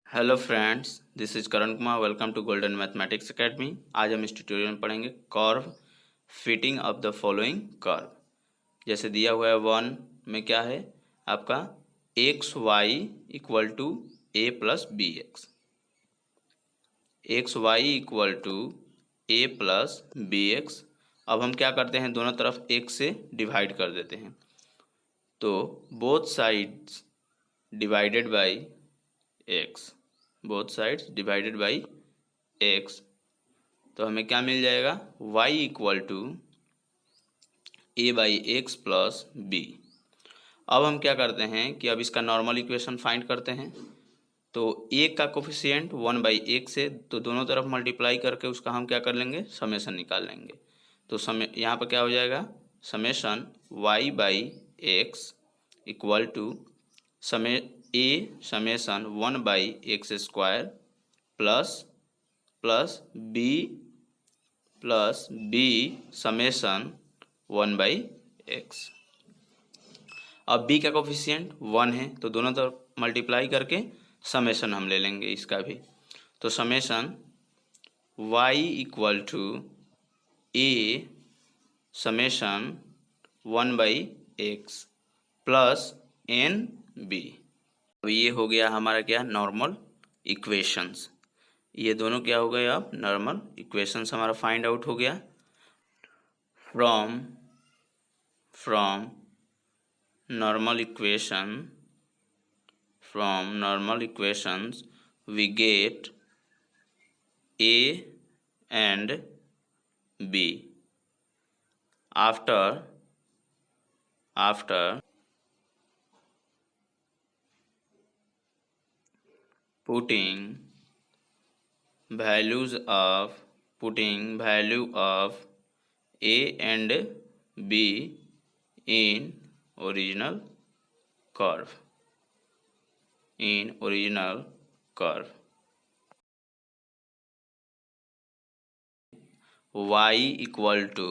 Hello friends, this is Karan Kumar. Welcome to golden mathematics academy. आज हम इस ट्यूटोरियल में पढ़ेंगे curve fitting of the following curve. जैसे दिया हुआ है 1 में क्या है आपका x y equal to a plus b x, x y equal to a plus b x. अब हम क्या करते हैं, दोनों तरफ एक से डिवाइड कर देते हैं, तो both sides divided by x, both sides divided by x, तो हमें क्या मिल जाएगा y equal to a by x plus b. अब हम क्या करते हैं कि अब इसका नॉर्मल इक्वेशन फाइंड करते हैं। तो ए का कोफिशिएंट 1/x से, तो दोनों तरफ मल्टीप्लाई करके उसका हम क्या कर लेंगे, समेशन निकाल लेंगे। तो समय यहाँ पर क्या हो जाएगा, summation y by x equal to summation 1/x square plus B summation 1/x। अब b का कोफिशिएंट 1 है, तो दोनों तरफ मल्टीप्लाई करके समेशन हम ले लेंगे इसका भी। तो summation y equal to A summation 1/x plus n b. अब ये हो गया हमारा क्या, नॉर्मल इक्वेशंस। ये दोनों क्या हो गए, अब नॉर्मल इक्वेशंस हमारा फाइंड आउट हो गया। From normal equations we get a and b. After putting value of a and b in original curve, y equal to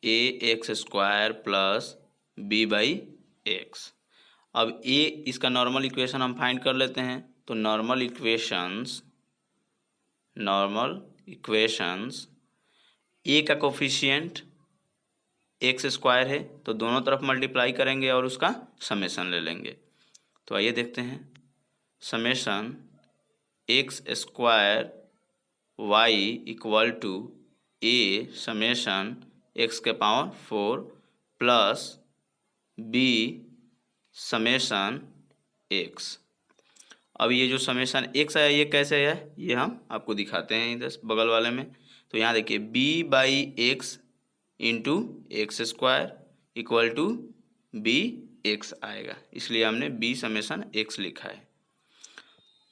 a x square plus b by x. अब ए इसका normal equation हम find कर लेते हैं। तो normal equations ए का coefficient x square है, तो दोनों तरफ मल्टीप्लाई करेंगे और उसका समेशन ले लेंगे। तो आइए देखते हैं, summation X square Y equal to A summation X के power 4 plus B summation X. अब ये जो समेशन एक्स है ये कैसे है, ये हम आपको दिखाते हैं इधर बगल वाले में। तो यहाँ देखिए b by x into x square equal to b x आएगा, इसलिए हमने b समेशन एक्स लिखा है।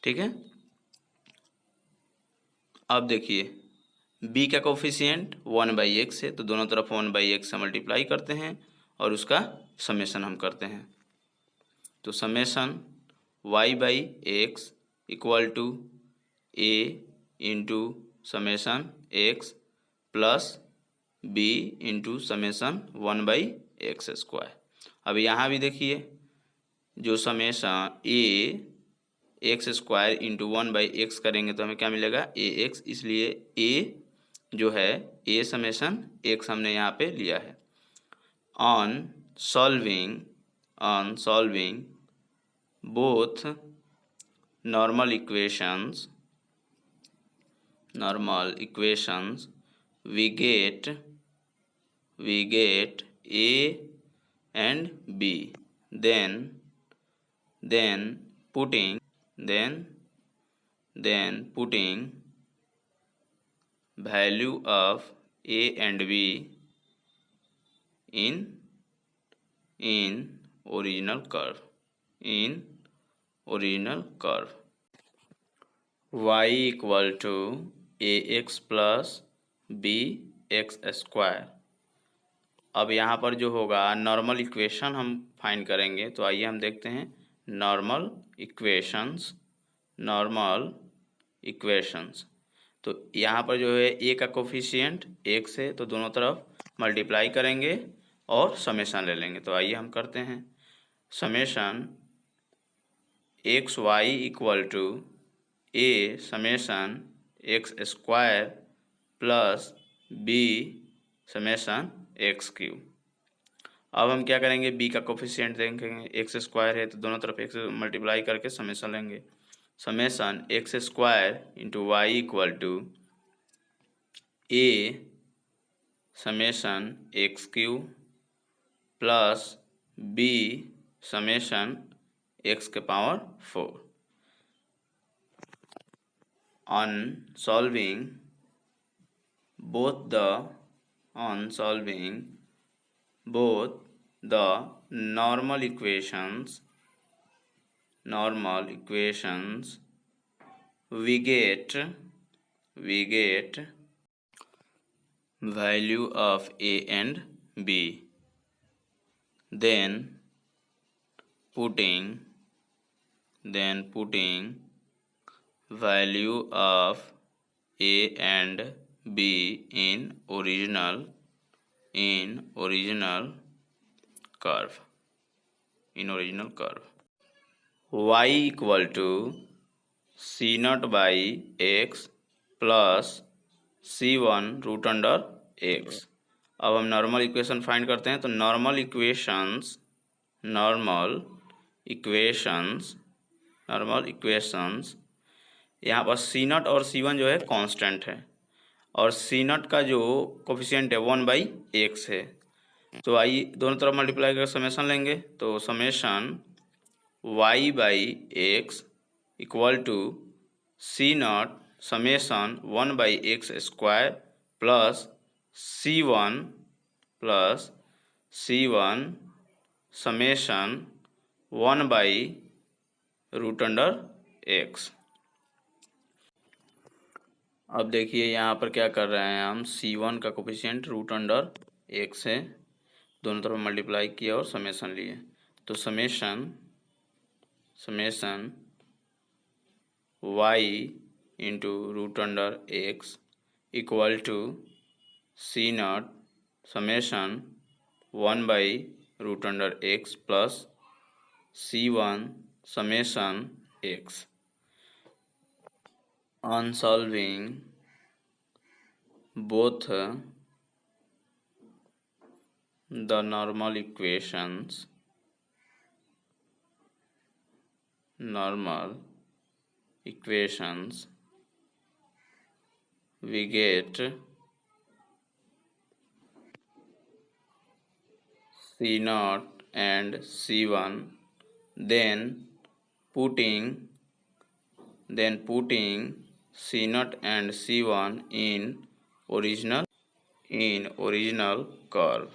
ठीक है, अब देखिए b का कोफिशिएंट 1/x है, तो दोनों तरफ 1/x से मल्टीप्लाई करते हैं और उसका समेशन हम करते हैं। तो summation y by x equal to a into summation x plus b into summation 1/x square. अब यहाँ भी देखिए जो summation a x square into 1/x करेंगे तो हमें क्या मिलेगा, ए एक्स, इसलिए ए जो है ए समेशन एक्स हमने यहाँ पे लिया है। On solving both normal equations we get a and b, then putting value of a and b in original curve, y equal to a x plus b x square. अब यहाँ पर जो होगा नॉर्मल इक्वेशन हम find करेंगे। तो आइए हम देखते हैं नॉर्मल इक्वेशंस। तो यहाँ पर जो है ए का कोफिशिएंट एक्स है, तो दोनों तरफ मल्टीप्लाई करेंगे और समेशन ले लेंगे। तो आइए हम करते हैं, summation x y equal to a summation x square plus b summation x cube. अब हम क्या करेंगे, बी का कोफिशिएंट देखेंगे, एक्स स्क्वायर है तो दोनों तरफ एक्स मल्टीप्लाई करके समेसन लेंगे। Summation x square into y equal to a summation x cube plus b summation x के power 4। On solving both the normal equations, we get value of a and b. Then putting value of a and b in original curve, y equal to c naught by x plus c1 root under x। अब हम normal equation find करते हैं, तो normal equations यहाँ पर सी not और c1 जो है कांस्टेंट है, और सी नॉट का जो कोफिशिएंट है 1/x है। तो आइए दोनों तरफ मल्टीप्लाई कर समेसन लेंगे, तो summation y/x equal to c naught summation 1/x square plus c1 summation 1/√x। अब देखिए यहाँ पर क्या कर रहे हैं हम, c1 का कोफिशिएंट √x है, दोनों तरफ मल्टीप्लाई किया और समेसन लिए, तो summation y into √x equal to c naught summation 1/√x plus c1 summation x। On solving both the normal equations, we get c naught and c1, then putting c naught and c1 in original curve।